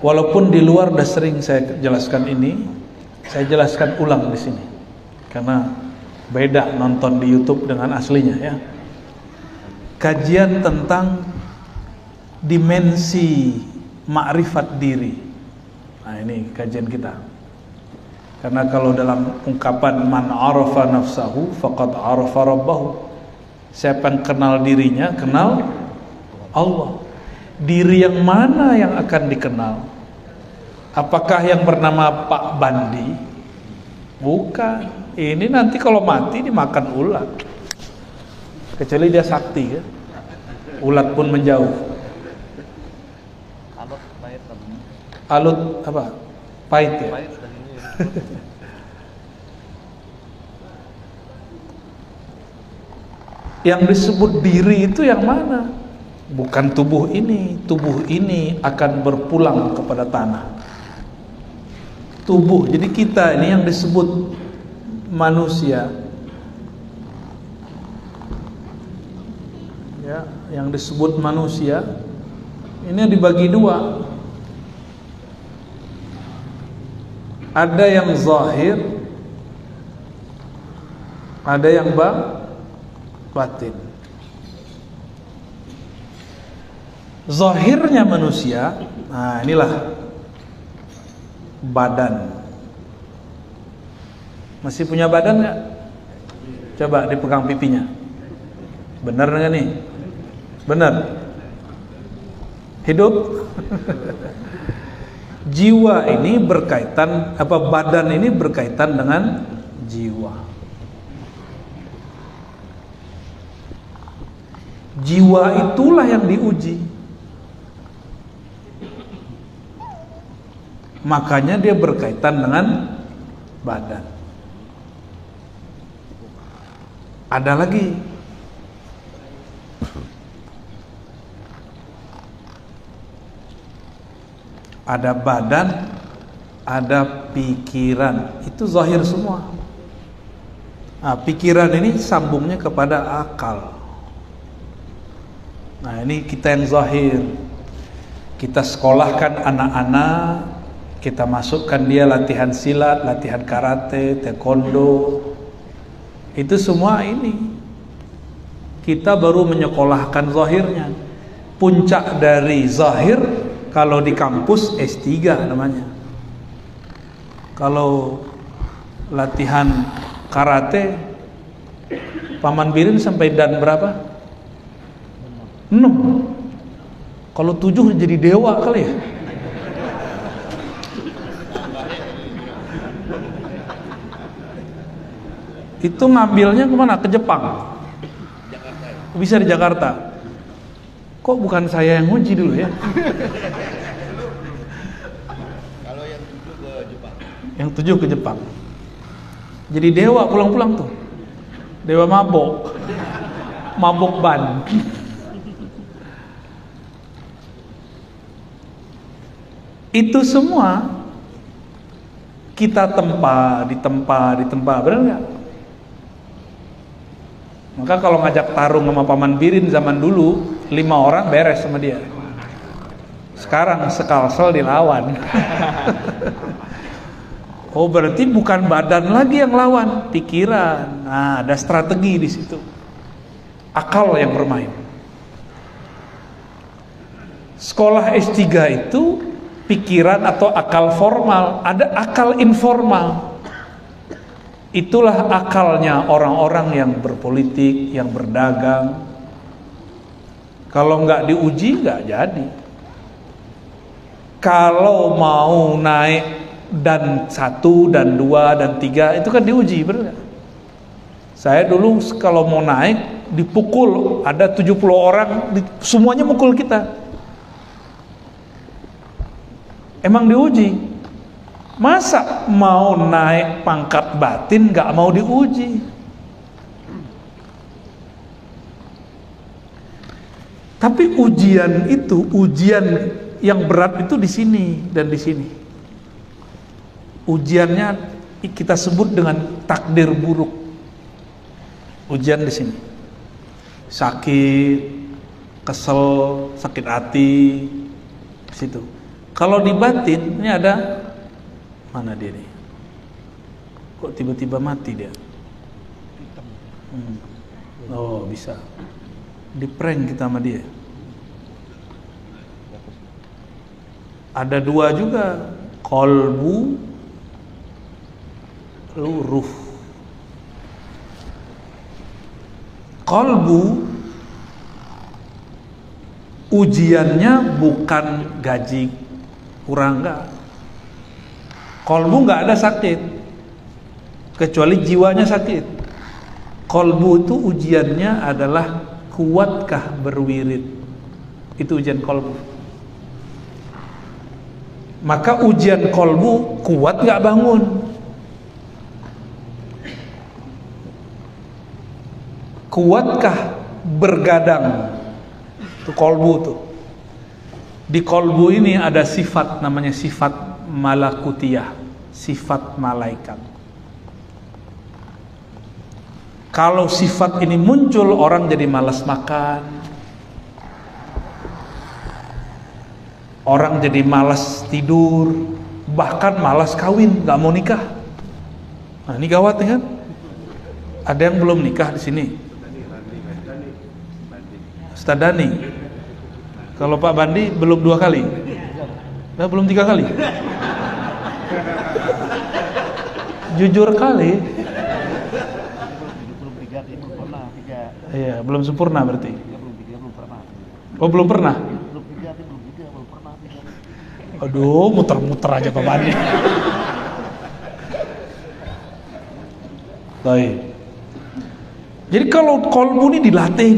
Walaupun di luar udah sering saya jelaskan ini, saya jelaskan ulang di sini karena beda nonton di YouTube dengan aslinya ya. Kajian tentang dimensi ma'rifat diri. Nah, ini kajian kita. Karena kalau dalam ungkapan man arafa nafsahu faqad arafa rabbahu. Siapa yang kenal dirinya, kenal Allah. Diri yang mana yang akan dikenal? Apakah yang bernama Pak Bandi? Bukan. Ini nanti kalau mati dimakan ulat. Kecuali dia sakti ya. Ulat pun menjauh. Alut apa? Pahit ya? Yang disebut diri itu yang mana? Bukan tubuh ini. Tubuh ini akan berpulang kepada tanah. Tubuh, jadi kita ini yang disebut manusia ya, yang disebut manusia ini dibagi dua. Ada yang zahir, ada yang batin. Zahirnya manusia, nah inilah badan. Masih punya badan nggak? Coba dipegang pipinya. Benar nggak nih? Benar. Hidup. Jiwa ini berkaitan, badan ini berkaitan dengan jiwa. Jiwa itulah yang diuji. Makanya dia berkaitan dengan badan. Ada lagi. Ada badan, ada pikiran. Itu zahir semua. Nah, pikiran ini sambungnya kepada akal. Nah, ini kita yang zahir. Kita sekolahkan anak-anak, kita masukkan dia latihan silat, latihan karate, taekwondo. Itu semua ini kita baru menyekolahkan zahirnya. Puncak dari zahir kalau di kampus S3 namanya. Kalau latihan karate Paman Birin sampai dan berapa? 6. Kalau 7 jadi dewa kali ya. Itu ngambilnya kemana? Ke Jepang. Bisa di Jakarta. Kok bukan saya yang nguji dulu ya? Kalau yang 7 ke Jepang. Yang 7 ke Jepang. Jadi dewa pulang-pulang tuh. Dewa mabok. Mabok ban. Itu semua kita ditempa, benar nggak? Maka kalau ngajak tarung sama Paman Birin zaman dulu 5 orang beres sama dia. Sekarang sekalsel dilawan. Oh, berarti bukan badan lagi yang lawan, pikiran. Nah, ada strategi di situ. Akal yang bermain. Sekolah S3 itu pikiran atau akal formal, ada akal informal. Itulah akalnya orang-orang yang berpolitik, yang berdagang. Kalau nggak diuji, nggak jadi. Kalau mau naik dan 1, dan 2, dan 3, itu kan diuji, benar nggak? Saya dulu kalau mau naik, dipukul, ada 70 orang, semuanya mukul kita. Emang diuji. Masa mau naik pangkat batin gak mau diuji? Tapi ujian itu, ujian yang berat itu di sini dan di sini. Ujiannya kita sebut dengan takdir buruk. Ujian di sini. Sakit, kesel, sakit hati, situ. Kalau di batin ini ada, mana dia nih? Kok tiba-tiba mati dia? Oh, bisa. Di prank kita sama dia. Ada dua juga, kolbu, luruh. Kolbu ujiannya bukan gaji kurang, enggak. Kolbu enggak ada sakit kecuali jiwanya sakit. Kolbu itu ujiannya adalah kuatkah berwirid. Itu ujian kolbu. Maka ujian kolbu, kuat enggak bangun. Kuatkah bergadang? Itu kolbu tuh. Di kolbu ini ada sifat, namanya sifat malakutiyah, sifat malaikat. Kalau sifat ini muncul, orang jadi malas makan, orang jadi malas tidur, bahkan malas kawin, gak mau nikah. Nah, ini gawat ya kan? Ada yang belum nikah di sini? Ustaz Dani. Kalau Pak Bandi belum 2 kali? Nah, belum 3 kali? Jujur kali. Iya, belum sempurna berarti. Oh, belum pernah? Aduh, muter-muter aja Pak Bandi. Baik. Jadi kalau kolbu ini dilatih.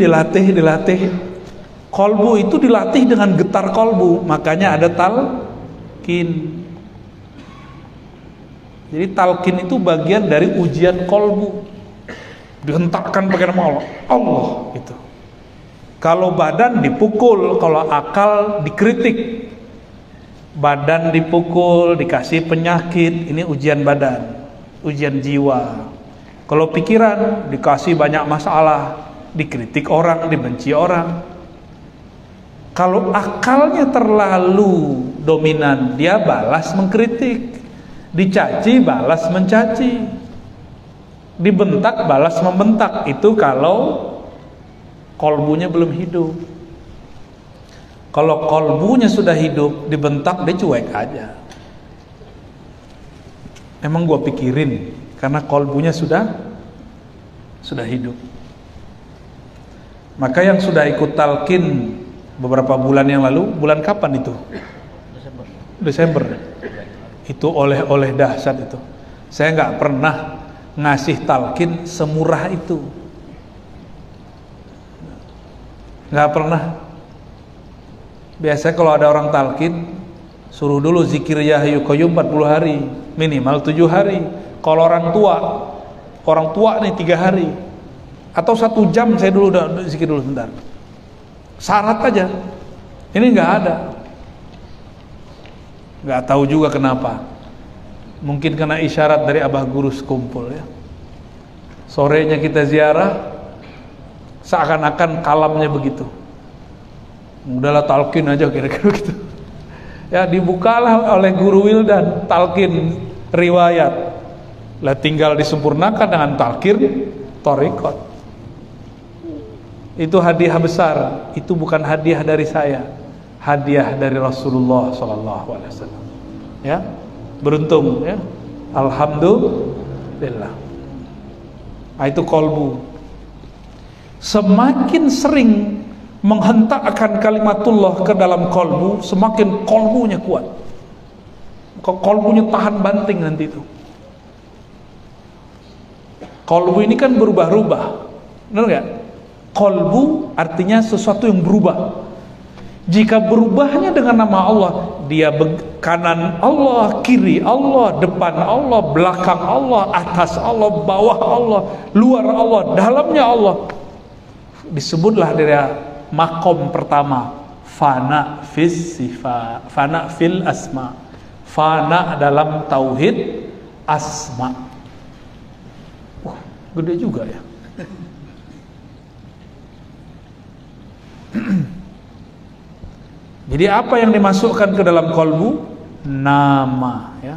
Kolbu itu dilatih dengan getar kolbu, makanya ada talqin. Jadi talqin itu bagian dari ujian kolbu. Dihentakkan pakai nama Allah. Allah gitu. Kalau badan dipukul, kalau akal dikritik. Badan dipukul, dikasih penyakit, ini ujian badan, ujian jiwa. Kalau pikiran dikasih banyak masalah, dikritik orang, dibenci orang. Kalau akalnya terlalu dominan, dia balas mengkritik, dicaci balas mencaci, dibentak balas membentak. Itu kalau kolbunya belum hidup. Kalau kolbunya sudah hidup, dibentak dia cuek aja. Emang gua pikirin, karena kolbunya sudah hidup. Maka yang sudah ikut talqin beberapa bulan yang lalu, bulan kapan itu? Desember. Itu oleh dahsyat itu. Saya nggak pernah ngasih talqin semurah itu. Nggak pernah. Biasanya kalau ada orang talqin, suruh dulu zikir ya hayyu qayyum 40 hari, minimal 7 hari. Kalau orang tua nih 3 hari atau 1 jam, saya dulu udah zikir dulu sebentar. Syarat aja. Ini nggak ada. Nggak tahu juga kenapa. Mungkin karena isyarat dari abah guru sekumpul ya. Sorenya kita ziarah, seakan-akan kalamnya begitu. Udahlah talqin aja kira-kira gitu. Ya dibukalah oleh guru Wildan talqin riwayat. Lah tinggal disempurnakan dengan talqin thariqat. Itu hadiah besar. Itu bukan hadiah dari saya, hadiah dari Rasulullah SAW. Ya, beruntung ya. Alhamdulillah. Nah, itu kolbu. Semakin sering menghentakkan kalimatullah ke dalam kolbu, semakin kolbunya kuat. Kolbunya tahan banting nanti itu. Kolbu ini kan berubah-ubah, benar nggak? Kolbu artinya sesuatu yang berubah. Jika berubahnya dengan nama Allah, dia kanan Allah, kiri Allah, depan Allah, belakang Allah, atas Allah, bawah Allah, luar Allah, dalamnya Allah. Disebutlah dari makom pertama, fana fis sifat, fana fil asma, fana dalam tauhid asma. Gede juga ya. Jadi apa yang dimasukkan ke dalam kolbu? Nama, ya.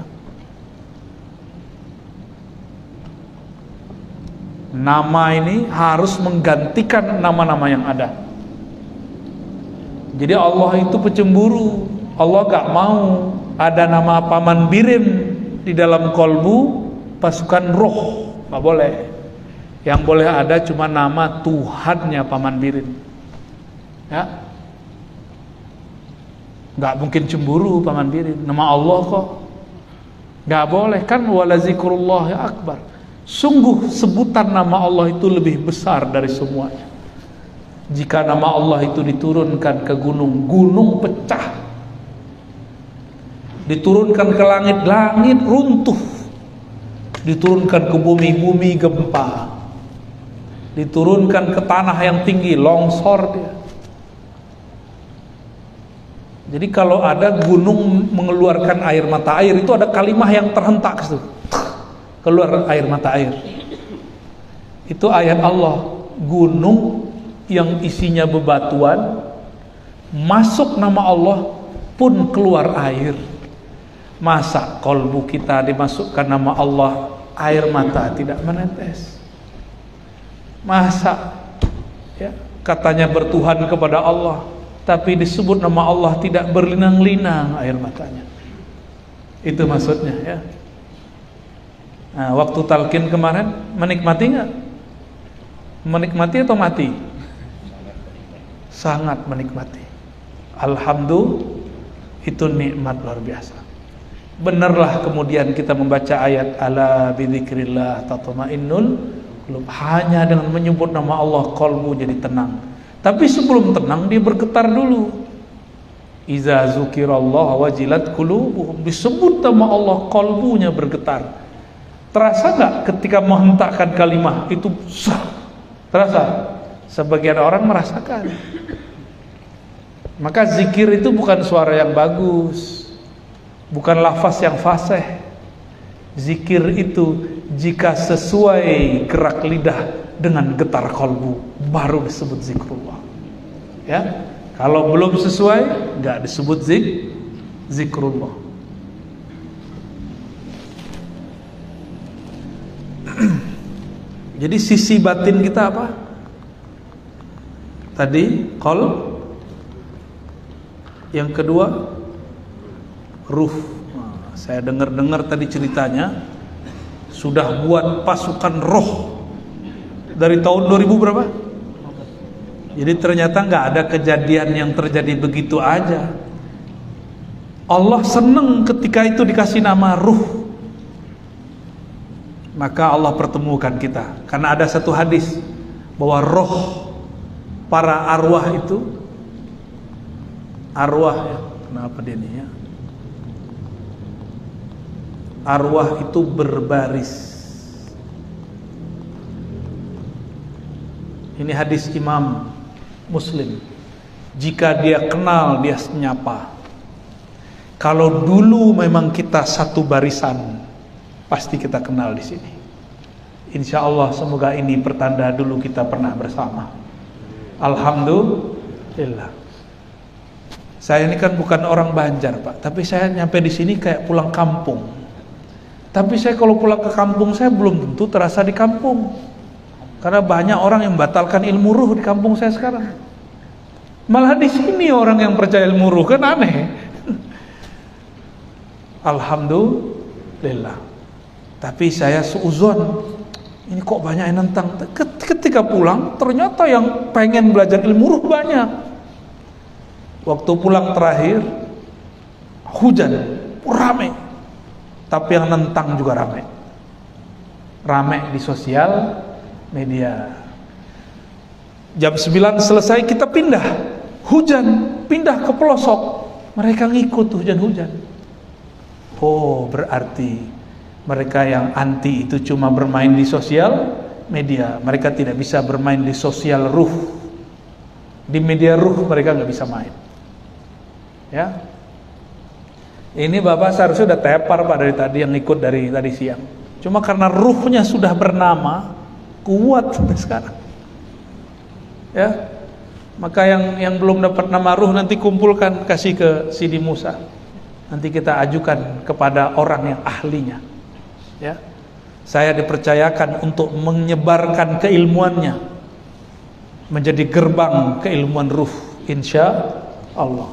Nama ini harus menggantikan nama-nama yang ada. Jadi Allah itu pecemburu. Allah gak mau ada nama Paman Birim di dalam kolbu pasukan roh. Gak boleh. Yang boleh ada cuma nama Tuhannya Paman Birim. Ya. Gak mungkin cemburu Paman Birim. Nama Allah kok. Gak boleh kan. Wala zikrullahi akbar. Sungguh sebutan nama Allah itu lebih besar dari semuanya. Jika nama Allah itu diturunkan ke gunung, gunung pecah. Diturunkan ke langit, langit runtuh. Diturunkan ke bumi, bumi gempa. Diturunkan ke tanah yang tinggi, longsor dia. Jadi kalau ada gunung mengeluarkan air mata air, itu ada kalimah yang terhentak situ. Keluar air mata air. Itu ayat Allah. Gunung yang isinya bebatuan, masuk nama Allah pun keluar air. Masa kolbu kita dimasukkan nama Allah, air mata tidak menetes? Masa ya, katanya bertuhan kepada Allah, tapi disebut nama Allah tidak berlinang-linang air matanya. Itu maksudnya ya. Nah, waktu talqin kemarin menikmati nggak? Menikmati atau mati? Sangat menikmati. Alhamdulillah, itu nikmat luar biasa. Benarlah kemudian kita membaca ayat ala bidzikrillah tatma'innul qulub. Hanya dengan menyebut nama Allah qalbu jadi tenang. Tapi sebelum tenang dia bergetar dulu. Iza zukirallah wajilat qulubuhum. Disebut nama Allah qalbunya bergetar. Terasa nggak ketika menghentakkan kalimah itu? Terasa? Sebagian orang merasakan. Maka zikir itu bukan suara yang bagus, bukan lafaz yang fasih. Zikir itu jika sesuai gerak lidah dengan getar kolbu, baru disebut zikrullah. Ya, kalau belum sesuai, nggak disebut zikrullah. Jadi sisi batin kita apa? Tadi qalb. Yang kedua ruh. Nah, saya dengar tadi ceritanya sudah buat pasukan roh dari tahun 2000 berapa? Jadi ternyata nggak ada kejadian yang terjadi begitu aja. Allah senang ketika itu dikasih nama ruh. Maka Allah pertemukan kita. Karena ada satu hadis bahwa roh para arwah itu, arwah ya, kenapa dia ini ya? Arwah itu berbaris. Ini hadis Imam Muslim. Jika dia kenal, dia menyapa. Kalau dulu memang kita satu barisan, pasti kita kenal di sini. Insya Allah semoga ini pertanda dulu kita pernah bersama. Alhamdulillah. Saya ini kan bukan orang Banjar Pak, tapi saya nyampe di sini kayak pulang kampung. Tapi saya kalau pulang ke kampung saya belum tentu terasa di kampung, karena banyak orang yang membatalkan ilmu ruh di kampung saya sekarang. Malah di sini orang yang percaya ilmu ruh, kan aneh. Alhamdulillah. Tapi saya suuzon, ini kok banyak yang nentang. Ketika pulang ternyata yang pengen belajar ilmu ruh banyak. Waktu pulang terakhir hujan, ramai. Tapi yang nentang juga ramai. Ramai di sosial media. Jam 9 selesai kita pindah. Hujan, pindah ke pelosok. Mereka ngikut hujan-hujan. Oh, berarti mereka yang anti itu cuma bermain di sosial media. Mereka tidak bisa bermain di sosial ruh. Di media ruh mereka nggak bisa main. Ya, ini Bapak seharusnya sudah tepar Pak dari tadi yang ikut dari tadi siang. Cuma karena ruhnya sudah bernama, kuat sampai sekarang. Ya, maka yang belum dapat nama ruh nanti kumpulkan, kasih ke Sidi Musa. Nanti kita ajukan kepada orang yang ahlinya. Ya, saya dipercayakan untuk menyebarkan keilmuannya, menjadi gerbang keilmuan ruh, insya Allah.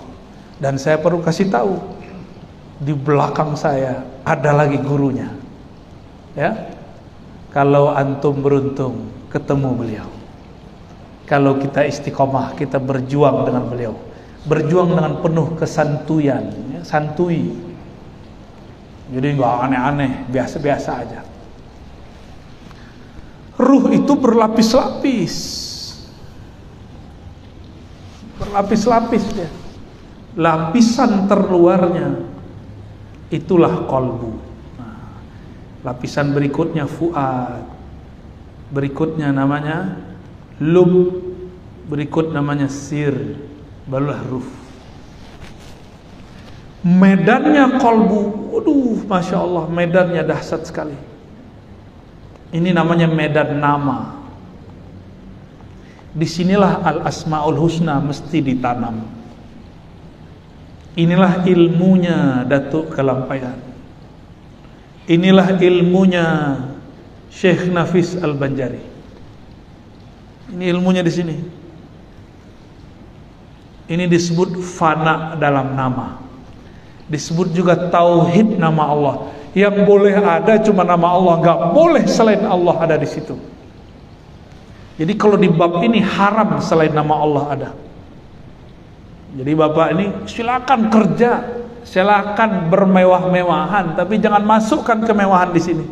Dan saya perlu kasih tahu, di belakang saya ada lagi gurunya. Ya, kalau antum beruntung ketemu beliau, kalau kita istiqomah, kita berjuang dengan beliau, berjuang dengan penuh kesantuyan, ya, santui. Jadi nggak aneh-aneh, biasa-biasa aja. Ruh itu berlapis-lapis, berlapis-lapis ya. Lapisan terluarnya itulah qalbu. Nah, lapisan berikutnya fuad, berikutnya namanya lub, berikut namanya sir, barulah ruh. Medannya qalbu, waduh, masya Allah, medannya dahsyat sekali. Ini namanya medan nama. Disinilah al-asmaul husna mesti ditanam. Inilah ilmunya Datuk Kalampayan. Inilah ilmunya Syekh Nafis Al-Banjari. Ini ilmunya di sini. Ini disebut fana dalam nama. Disebut juga tauhid nama Allah. Yang boleh ada cuma nama Allah, nggak boleh selain Allah ada di situ. Jadi kalau di bab ini haram selain nama Allah ada. Jadi bapak ini silakan kerja, silakan bermewah-mewahan, tapi jangan masukkan kemewahan di sini.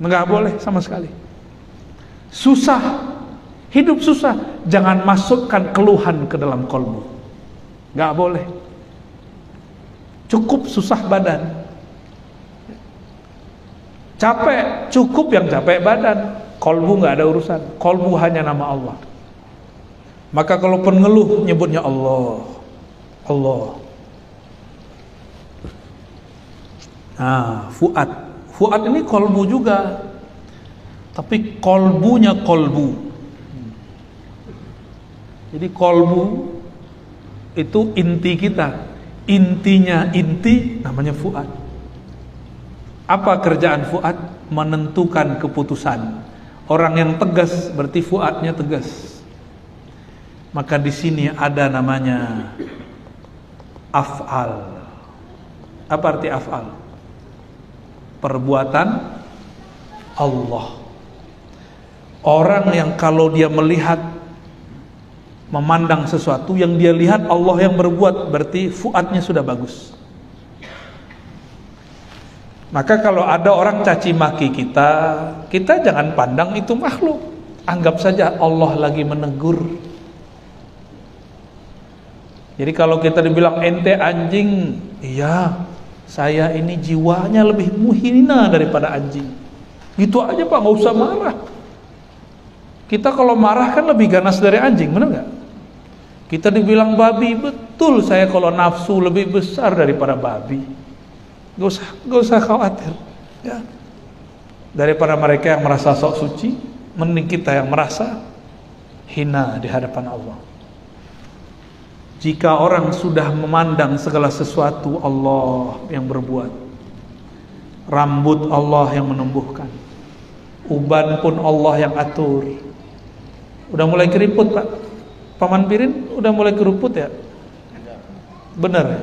Nggak boleh sama sekali. Susah, hidup susah, jangan masukkan keluhan ke dalam kolbu. Nggak boleh. Cukup susah badan. Capek, cukup yang capek badan. Kolbu nggak ada urusan. Kolbu hanya nama Allah. Maka kalau pengeluh nyebutnya Allah, Allah. Nah, fuad. Fuad ini kolbu juga, tapi kolbunya kolbu. Jadi kolbu itu inti kita, intinya inti, namanya fuad. Apa kerjaan fuad? Menentukan keputusan. Orang yang tegas berarti fuadnya tegas. Maka di sini ada namanya af'al. Apa arti af'al? Perbuatan Allah. Orang yang kalau dia melihat, memandang sesuatu yang dia lihat Allah yang berbuat, berarti fuadnya sudah bagus. Maka kalau ada orang caci maki kita, kita jangan pandang itu makhluk. Anggap saja Allah lagi menegur. Jadi kalau kita dibilang ente anjing, iya, saya ini jiwanya lebih muhina daripada anjing. Gitu aja Pak, nggak usah marah. Kita kalau marah kan lebih ganas dari anjing, benar nggak? Kita dibilang babi, betul, saya kalau nafsu lebih besar daripada babi. Gak usah khawatir. Ya. Daripada mereka yang merasa sok suci, mending kita yang merasa hina di hadapan Allah. Jika orang sudah memandang segala sesuatu Allah yang berbuat, rambut Allah yang menumbuhkan, uban pun Allah yang atur. Udah mulai keriput Pak, Paman Pirin udah mulai keriput ya? Bener ya?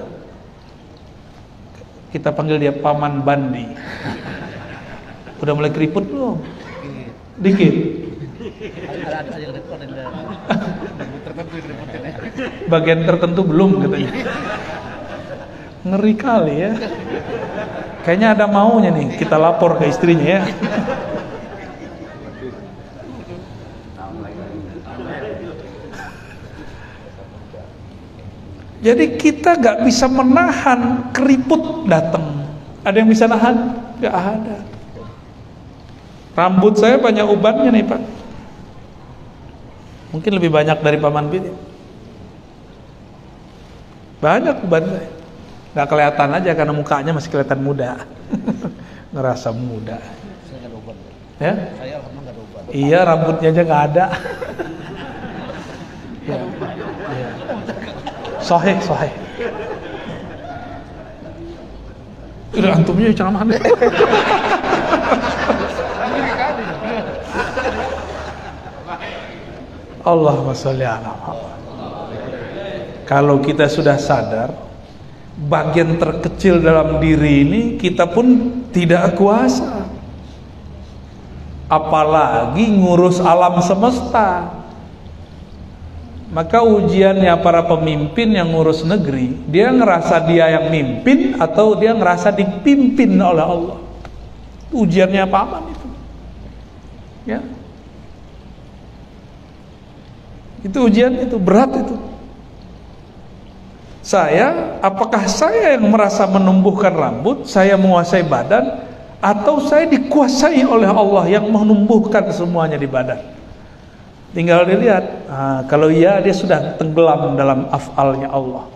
Kita panggil dia Paman Bandi. Udah mulai keriput belum? Dikit. Ada yang repot bagian tertentu belum katanya. Ngeri kali ya. Kayaknya ada maunya nih, kita lapor ke istrinya ya. Jadi kita gak bisa menahan keriput datang. Ada yang bisa nahan? Gak ada. Rambut saya banyak ubannya nih Pak. Mungkin lebih banyak dari Paman Pirin. Banyak uban saya. Gak kelihatan aja karena mukanya masih kelihatan muda. Ngerasa muda. Ya? Saya alhamdulillah nggak ada ubah. Iya, rambutnya aja nggak ada. Ya. Ya. Sahih. Udah antumnya ceramah. Allahumma sholli ala Muhammad. Kalau kita sudah sadar bagian terkecil dalam diri ini kita pun tidak kuasa, apalagi ngurus alam semesta. Maka ujiannya para pemimpin yang ngurus negeri, dia ngerasa dia yang mimpin atau dia ngerasa dipimpin oleh Allah. Ujiannya apa itu? Ya. Itu ujian, itu berat itu. Apakah saya yang merasa menumbuhkan rambut, saya menguasai badan, atau saya dikuasai oleh Allah yang menumbuhkan semuanya di badan? Tinggal dilihat. Kalau iya, dia sudah tenggelam dalam af'alnya Allah.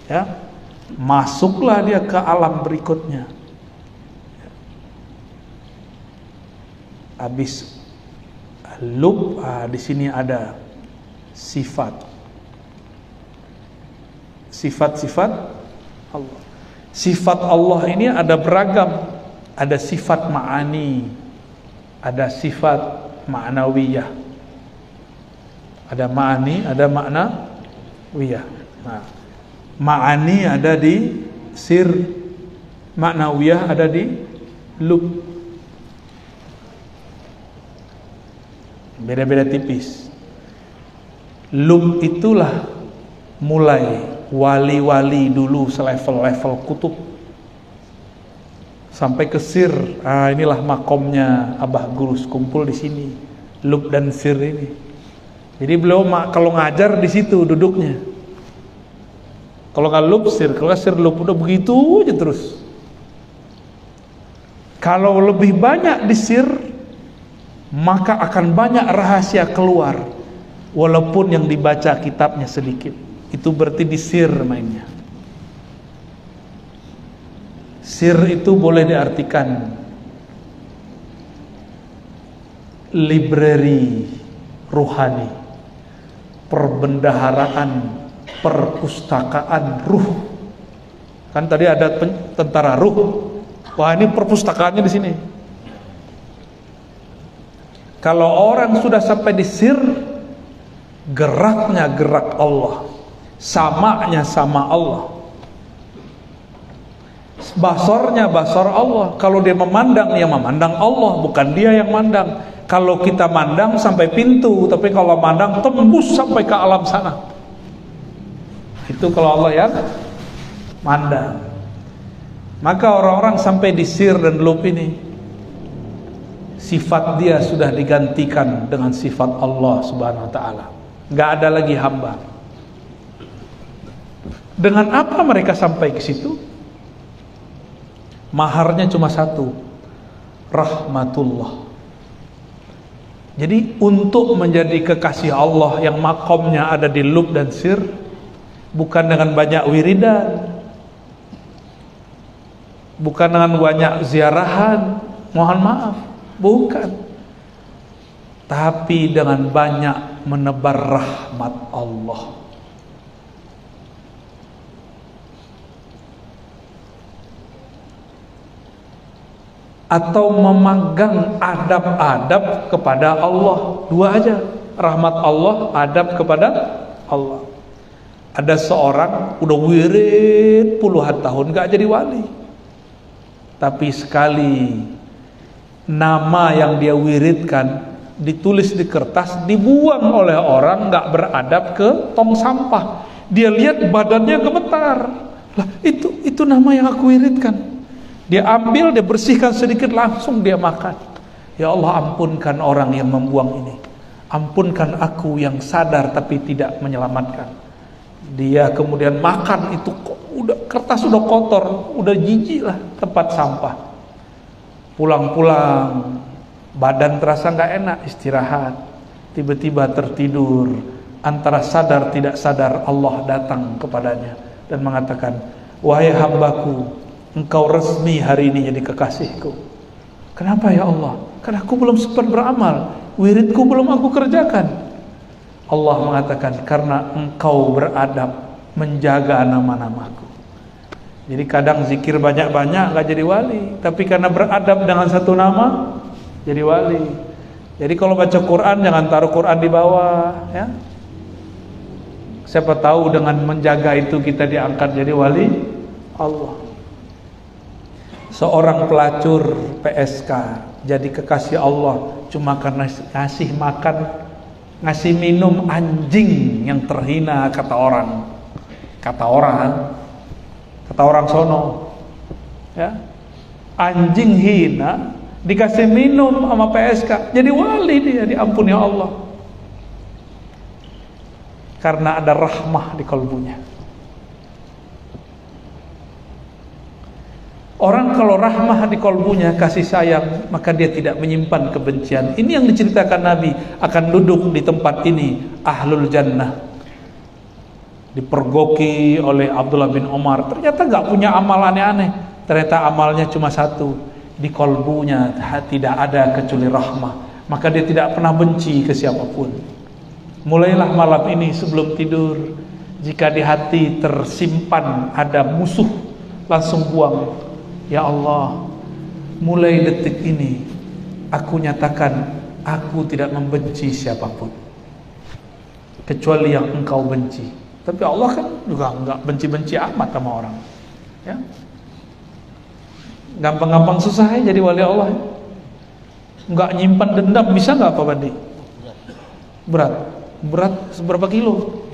Ya, masuklah dia ke alam berikutnya. Habis lub, di sini ada sifat-sifat Allah. Sifat Allah ini ada beragam. Ada sifat ma'ani, ada sifat ma'nawiyah. Ada ma'ani, ada ma'nawiyah. Nah, ma'ani ada di sir, ma'nawiyah ada di lub. Beda-beda tipis. Lub itulah mulai wali-wali dulu selevel-level kutub sampai ke sir. Inilah makomnya Abah Gurus, kumpul di sini. Lub dan sir ini. Jadi beliau kalau ngajar di situ duduknya. Kalau nggak lub sir, kalau nggak sir lub, udah begitu aja terus. Kalau lebih banyak di sir, maka akan banyak rahasia keluar, walaupun yang dibaca kitabnya sedikit. Itu berarti di sir mainnya. Sir itu boleh diartikan library ruhani, perbendaharaan, perpustakaan ruh. Kan tadi ada tentara ruh. Wah, ini perpustakaannya di sini. Kalau orang sudah sampai di sir, geraknya gerak Allah, samanya sama Allah, basornya basor Allah. Kalau dia memandang, ya memandang Allah, bukan dia yang mandang. Kalau kita mandang sampai pintu, tapi kalau mandang tembus sampai ke alam sana. Itu kalau Allah yang mandang. Maka orang-orang sampai di sir dan lub ini, sifat dia sudah digantikan dengan sifat Allah Subhanahu wa ta'ala. Gak ada lagi hamba. Dengan apa mereka sampai ke situ? Maharnya cuma satu, rahmatullah. Jadi untuk menjadi kekasih Allah yang makomnya ada di lub dan sir, bukan dengan banyak wiridan, bukan dengan banyak ziarahan, mohon maaf, bukan, tapi dengan banyak menebar rahmat Allah. Atau memegang adab-adab kepada Allah. Dua aja, rahmat Allah, adab kepada Allah. Ada seorang udah wirid puluhan tahun gak jadi wali, tapi sekali nama yang dia wiridkan ditulis di kertas, dibuang oleh orang gak beradab ke tong sampah. Dia lihat badannya gemetar. Lah, itu nama yang aku wiridkan. Dia ambil, dia bersihkan sedikit, langsung dia makan. Ya Allah, ampunkan orang yang membuang ini. Ampunkan aku yang sadar tapi tidak menyelamatkan. Dia kemudian makan itu, kertas udah kotor, udah jijik lah tempat sampah. Pulang-pulang, badan terasa gak enak, istirahat. Tiba-tiba tertidur. Antara sadar tidak sadar, Allah datang kepadanya dan mengatakan, wahai hambaku, engkau resmi hari ini jadi kekasihku. Kenapa ya Allah? Karena aku belum sempat beramal, wiridku belum aku kerjakan. Allah mengatakan, karena engkau beradab menjaga nama-namaku. Jadi kadang zikir banyak-banyak gak jadi wali, tapi karena beradab dengan satu nama jadi wali. Jadi kalau baca Quran jangan taruh Quran di bawah, ya. Siapa tahu dengan menjaga itu kita diangkat jadi wali Allah. Seorang pelacur PSK jadi kekasih Allah cuma karena ngasih makan, ngasih minum anjing yang terhina, kata orang sono, ya, anjing hina dikasih minum sama PSK jadi wali, dia diampuni Allah karena ada rahmah di kalbunya. Orang kalau rahmah di kalbunya, kasih sayang, maka dia tidak menyimpan kebencian. Ini yang diceritakan Nabi akan duduk di tempat ini ahlul jannah, dipergoki oleh Abdullah bin Umar. Ternyata gak punya amal aneh-aneh, ternyata amalnya cuma satu, di kalbunya tidak ada kecuali rahmah, maka dia tidak pernah benci ke siapapun. Mulailah malam ini sebelum tidur, jika di hati tersimpan ada musuh, langsung buang. Ya Allah, mulai detik ini aku nyatakan aku tidak membenci siapapun kecuali yang engkau benci. Tapi Allah kan juga enggak benci-benci amat sama orang, ya. Gampang-gampang susah ya jadi wali Allah. Enggak nyimpan dendam, bisa enggak Pak Bandi? Berat seberapa kilo?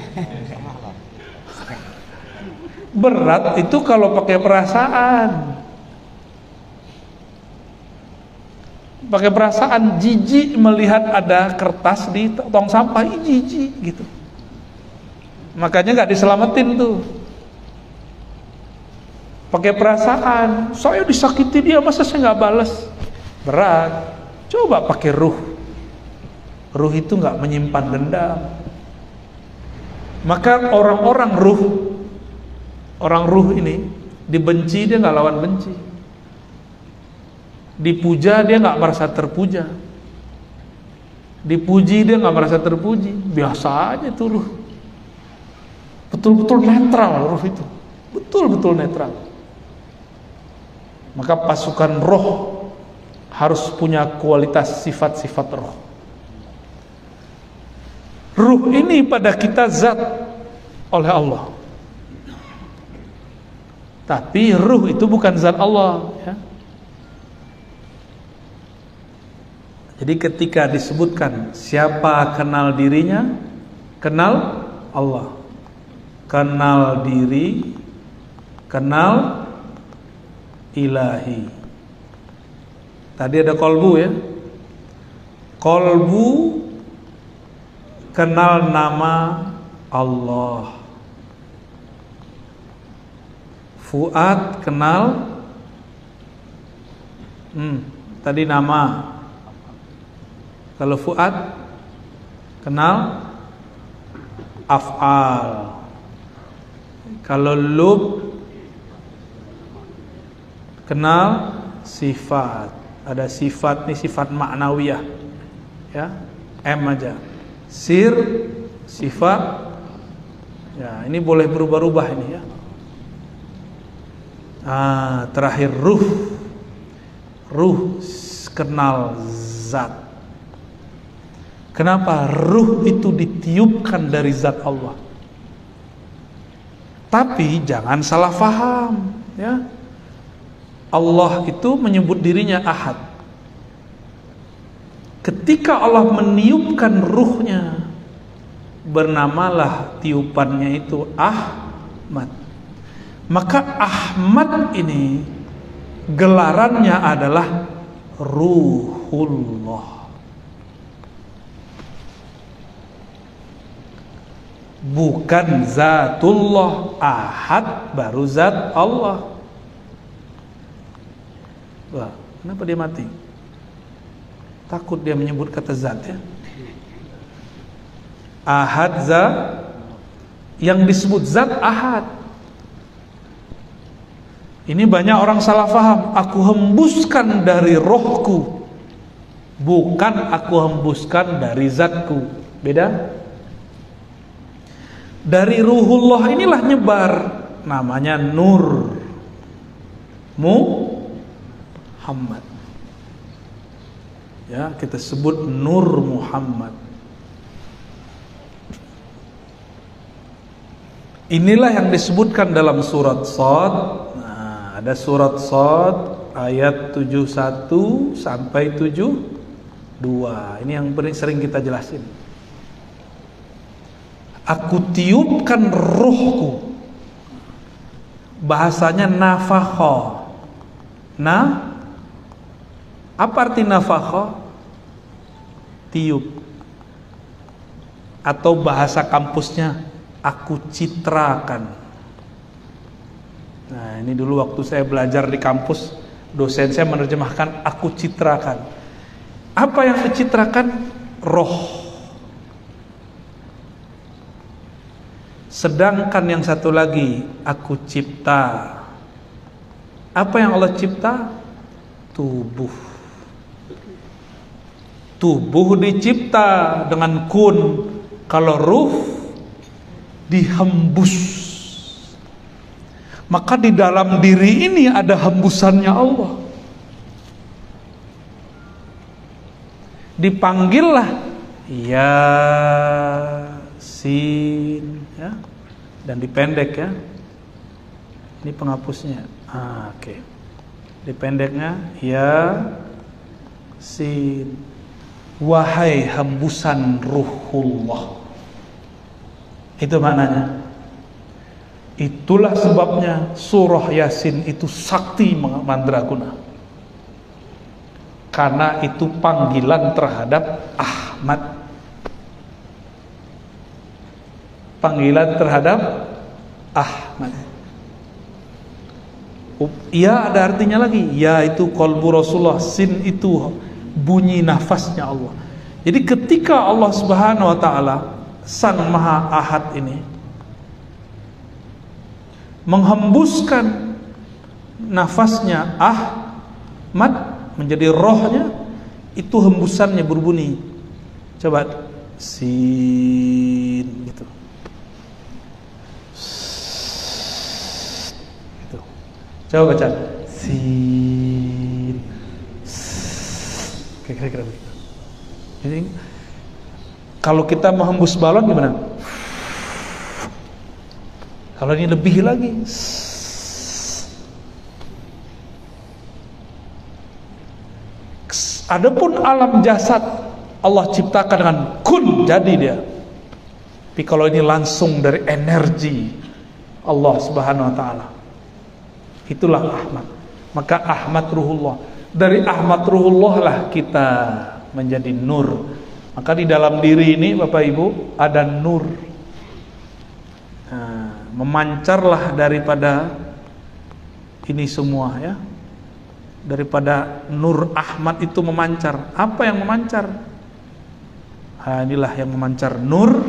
Berat itu kalau pakai perasaan. Pakai perasaan, jijik melihat ada kertas di tong sampah, jijik gitu. Makanya nggak diselamatin tuh. Pakai perasaan, saya disakiti dia, masa saya nggak balas? Berat. Coba pakai ruh. Ruh itu nggak menyimpan dendam. Maka orang ruh ini dibenci dia nggak lawan benci, dipuja dia nggak merasa terpuja, dipuji dia nggak merasa terpuji, biasa aja tuh ruh. Betul-betul netral ruh itu, betul-betul netral. Maka pasukan roh harus punya kualitas sifat-sifat roh. Ruh ini pada kita zat oleh Allah, tapi ruh itu bukan zat Allah, ya. Jadi ketika disebutkan siapa kenal dirinya, kenal Allah. Kenal diri, kenal ilahi. Tadi ada kolbu, ya. Kolbu kenal nama Allah. Fuad kenal tadi nama. Kalau fuad kenal af'al. Kalau lub kenal sifat. Ada sifat nih, sifat maknawiyah, ya, M aja. Sir sifat, ya, ini boleh berubah-ubah ini, ya. Terakhir ruh kenal zat. Kenapa? Ruh itu ditiupkan dari zat Allah. Tapi jangan salah faham, ya. Allah itu menyebut dirinya Ahad. Ketika Allah meniupkan ruhnya, bernamalah tiupannya itu Ahmad. Maka Ahmad ini gelarannya adalah Ruhullah. Bukan zatullah. Ahad baru zat Allah. Wah, kenapa dia mati? Takut dia menyebut kata zat, ya. Ahad zat, yang disebut zat ahad. Ini banyak orang salah faham. Aku hembuskan dari rohku bukan aku hembuskan dari zatku. Beda. Dari ruhullah inilah nyebar, namanya nur Muhammad. Ya, kita sebut nur Muhammad. Inilah yang disebutkan dalam surat Shad. Nah, ada surat Shad ayat 71 sampai 72. Ini yang sering kita jelasin. Aku tiupkan ruhku. Bahasanya nafakha. Apa arti nafakha? Tiup. Atau bahasa kampusnya, aku citrakan. Nah, ini dulu waktu saya belajar di kampus, dosen saya menerjemahkan aku citrakan. Apa yang dicitrakan? Roh. Sedangkan yang satu lagi, aku cipta. Apa yang Allah cipta? Tubuh. Tubuh dicipta dengan kun. Kalau ruh dihembus. Maka di dalam diri ini ada hembusannya Allah. Dipanggillah Yasin, ya, dan dipendek ya. Ini penghapusnya. Oke. Dipendeknya Yasin. Wahai hembusan ruhullah. Itu maknanya. Itulah sebabnya surah Yasin itu sakti mandraguna. Karena itu panggilan terhadap Ahmad. Panggilan terhadap Ahmad. Ya, ada artinya lagi. Ya itu qalbu Rasulullah. Sin itu bunyi nafasnya Allah. Jadi ketika Allah Subhanahu wa taala Sang Maha Ahad ini menghembuskan nafasnya Ahmad menjadi rohnya, itu hembusannya berbunyi, coba sin gitu. Gitu. Coba baca sin. Kira-kira begitu. Jadi kalau kita menghembus balon gimana? Kalau ini lebih lagi. Adapun alam jasad Allah ciptakan dengan kun, jadi dia. Tapi kalau ini langsung dari energi Allah Subhanahu wa taala, itulah Ahmad. Maka Ahmad ruhullah. Dari Ahmad ruhullah lah kita menjadi nur. Maka di dalam diri ini Bapak Ibu ada nur. Nah, memancarlah daripada ini semua ya. Daripada nur Ahmad itu memancar. Apa yang memancar? Nah, inilah yang memancar, nur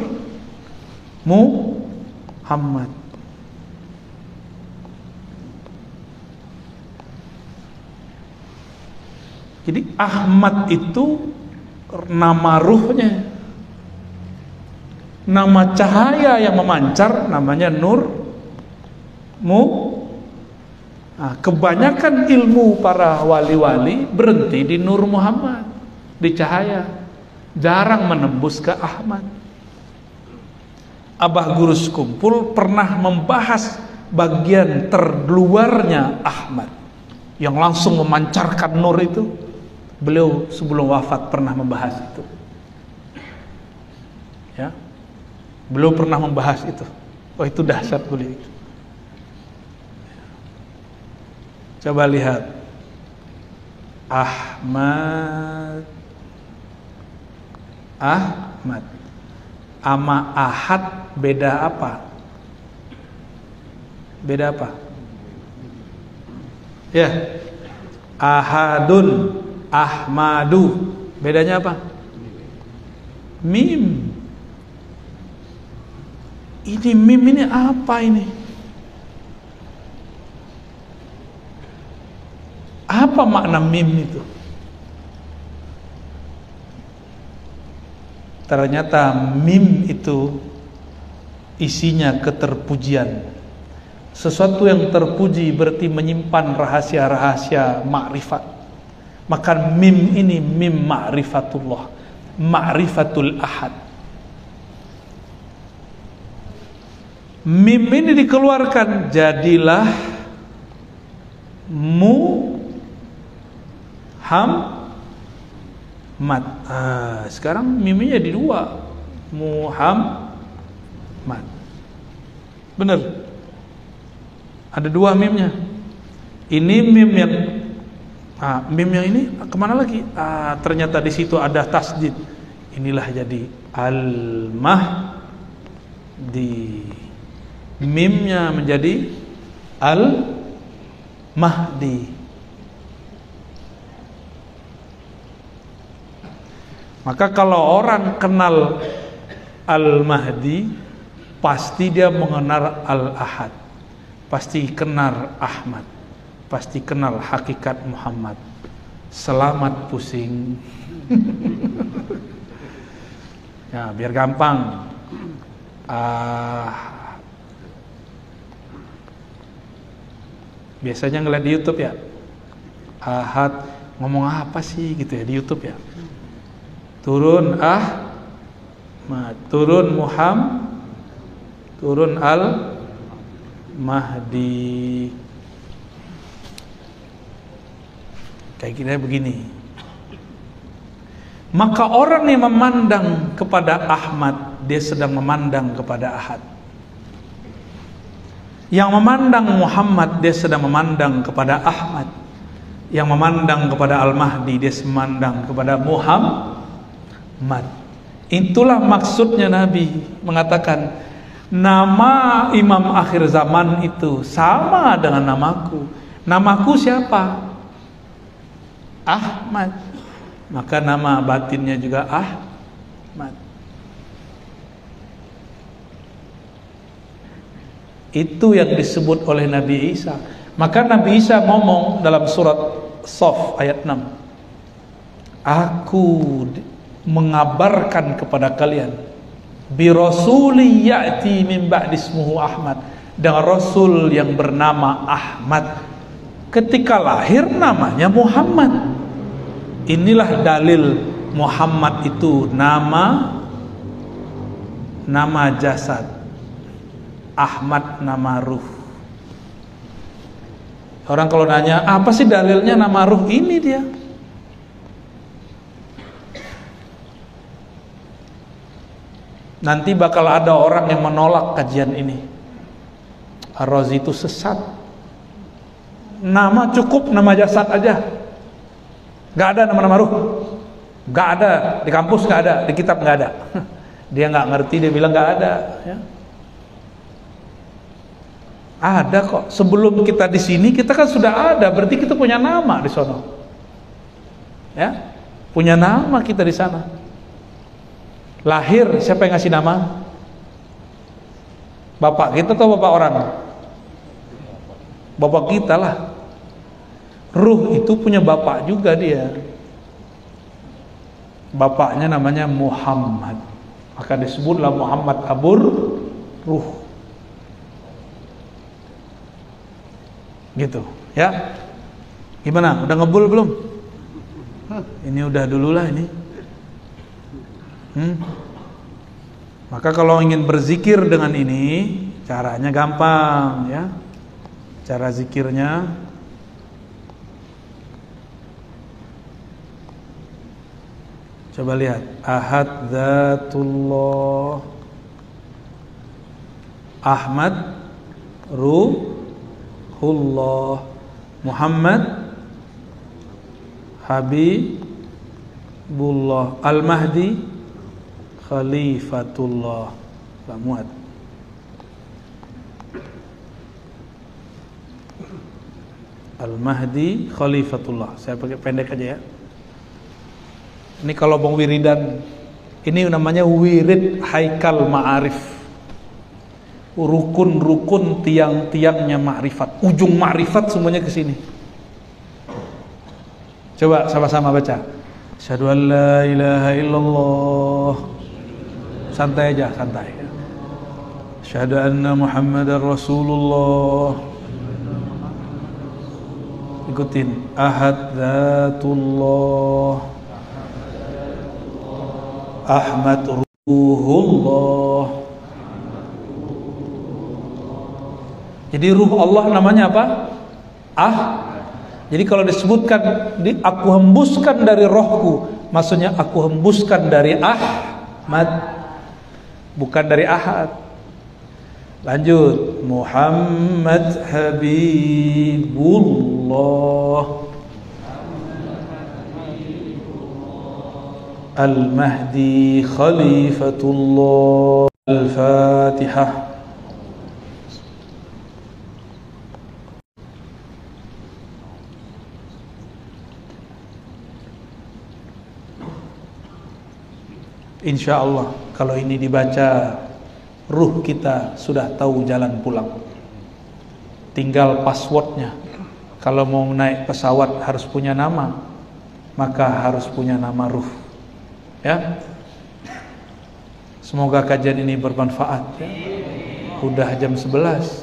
Muhammad. Jadi Ahmad itu nama ruhnya, nama cahaya yang memancar namanya nur Nah, kebanyakan ilmu para wali-wali berhenti di nur Muhammad, di cahaya, jarang menembus ke Ahmad. Abah Guru Sekumpul pernah membahas bagian terluarnya Ahmad yang langsung memancarkan nur itu. Beliau sebelum wafat pernah membahas itu. Ya. Beliau pernah membahas itu. Oh, itu dahsyat beliau itu. Coba lihat. Ahmad. Ama Ahad beda apa? Beda apa? Ya. Ahadun, Ahmadu. Bedanya apa? Mim. Ini mim ini apa ini? Apa makna mim itu? Ternyata mim itu isinya keterpujian. Sesuatu yang terpuji berarti menyimpan rahasia-rahasia makrifat. Maka mim ini mim ma'rifatullah, ma'rifatul ahad. Mim ini dikeluarkan, jadilah Muhammad. Sekarang mimnya jadi dua, Muhammad. Bener, ada dua mimnya. Ini mim yang mim yang ini kemana lagi? Ternyata di situ ada tasdid. Inilah jadi al-mahdi. Mimnya menjadi al-mahdi. Maka kalau orang kenal al-mahdi, pasti dia mengenal al-ahad, pasti kenal Ahmad, pasti kenal hakikat Muhammad. Selamat pusing. Ya, biar gampang. Biasanya ngeliat di YouTube ya, ahad ngomong apa sih gitu ya di YouTube ya. Turun Ahmad, turun Muhammad, turun al-mahdi. Kayak kira begini. Maka orang yang memandang kepada Ahmad, dia sedang memandang kepada Ahad. Yang memandang Muhammad, dia sedang memandang kepada Ahmad. Yang memandang kepada Al-Mahdi, dia memandang kepada Muhammad. Itulah maksudnya Nabi mengatakan, nama imam akhir zaman itu sama dengan namaku. Namaku siapa? Ahmad. Maka nama batinnya juga Ahmad. Itu yang disebut oleh Nabi Isa. Maka Nabi Isa ngomong dalam surat Shaf ayat 6, aku mengabarkan kepada kalian bi rasuli ya'ti min ba'di ismuhu Ahmad, dengan rasul yang bernama Ahmad. Ketika lahir namanya Muhammad. Inilah dalil Muhammad itu nama jasad, Ahmad nama ruh. Orang kalau nanya, apa sih dalilnya nama ruh? Ini dia. Nanti bakal ada orang yang menolak kajian ini. Ar-Razi itu sesat. Nama cukup nama jasad aja. Gak ada nama-nama ruh. Gak ada, di kampus gak ada, di kitab gak ada. Dia gak ngerti, dia bilang gak ada ya. Ada kok. Sebelum kita di sini kita kan sudah ada, berarti kita punya nama di sana. Ya, punya nama kita di sana. Lahir siapa yang ngasih nama? Bapak kita atau bapak orang? Bapak kita lah. Ruh itu punya bapak juga dia. Bapaknya namanya Muhammad. Maka disebutlah Muhammad Abur Ruh. Gitu ya. Gimana, udah ngebul belum? Ini udah dulu lah ini. Maka kalau ingin berzikir dengan ini, caranya gampang ya. Cara zikirnya coba lihat, Ahad Dzatullah, Ahmad Ruhullah, Muhammad Habibullah, Al-Mahdi Khalifatullah. Pak Muad. Al-Mahdi Khalifatullah. Saya pakai pendek aja ya. Ini kalau mau wiridan, ini namanya wirid haikal ma'arif. Rukun-rukun tiang-tiangnya ma'rifat. Ujung ma'rifat semuanya ke sini. Coba sama-sama baca. Asyhadu an la ilaha illallah santai aja, santai. Asyhadu anna Muhammadar Rasulullah. Ikutin. Ahad Dzatullah, Ahmad Ruhullah. Jadi ruh Allah namanya apa? Jadi kalau disebutkan aku hembuskan dari rohku, maksudnya aku hembuskan dari Ahmad, bukan dari Ahad. Lanjut. Muhammad Habibullah, Al-Mahdi Khalifatullah. Al-Fatihah. Insya Allah kalau ini dibaca, ruh kita sudah tahu jalan pulang. Tinggal passwordnya. Kalau mau naik pesawat harus punya nama, maka harus punya nama ruh. Ya. Semoga kajian ini bermanfaat. Ya. Udah jam 11.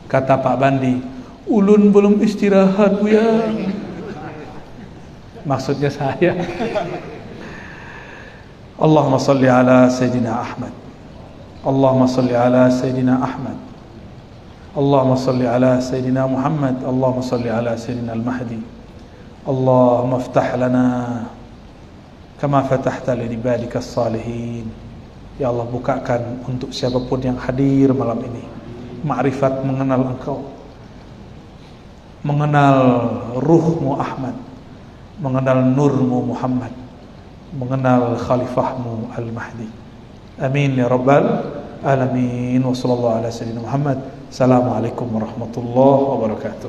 Kata Pak Bandi, ulun belum istirahat, Bu ya. Maksudnya saya. Allahumma salli ala Sayyidina Ahmad. Allahumma salli ala Sayyidina Ahmad. Allahumma salli ala Sayyidina Muhammad. Allahumma salli ala Sayyidina Al-Mahdi. Allahumma aftah lana kama fatahta li ibadika as-salihin. Ya Allah, bukakan untuk siapapun yang hadir malam ini ma'rifat mengenal Engkau, mengenal ruhmu Ahmad, mengenal nurmu Muhammad, mengenal khalifahmu Al-Mahdi. Amin ya rabbal alamin. Wa sallallahu ala sayyidina Muhammad. Assalamualaikum warahmatullahi wabarakatuh.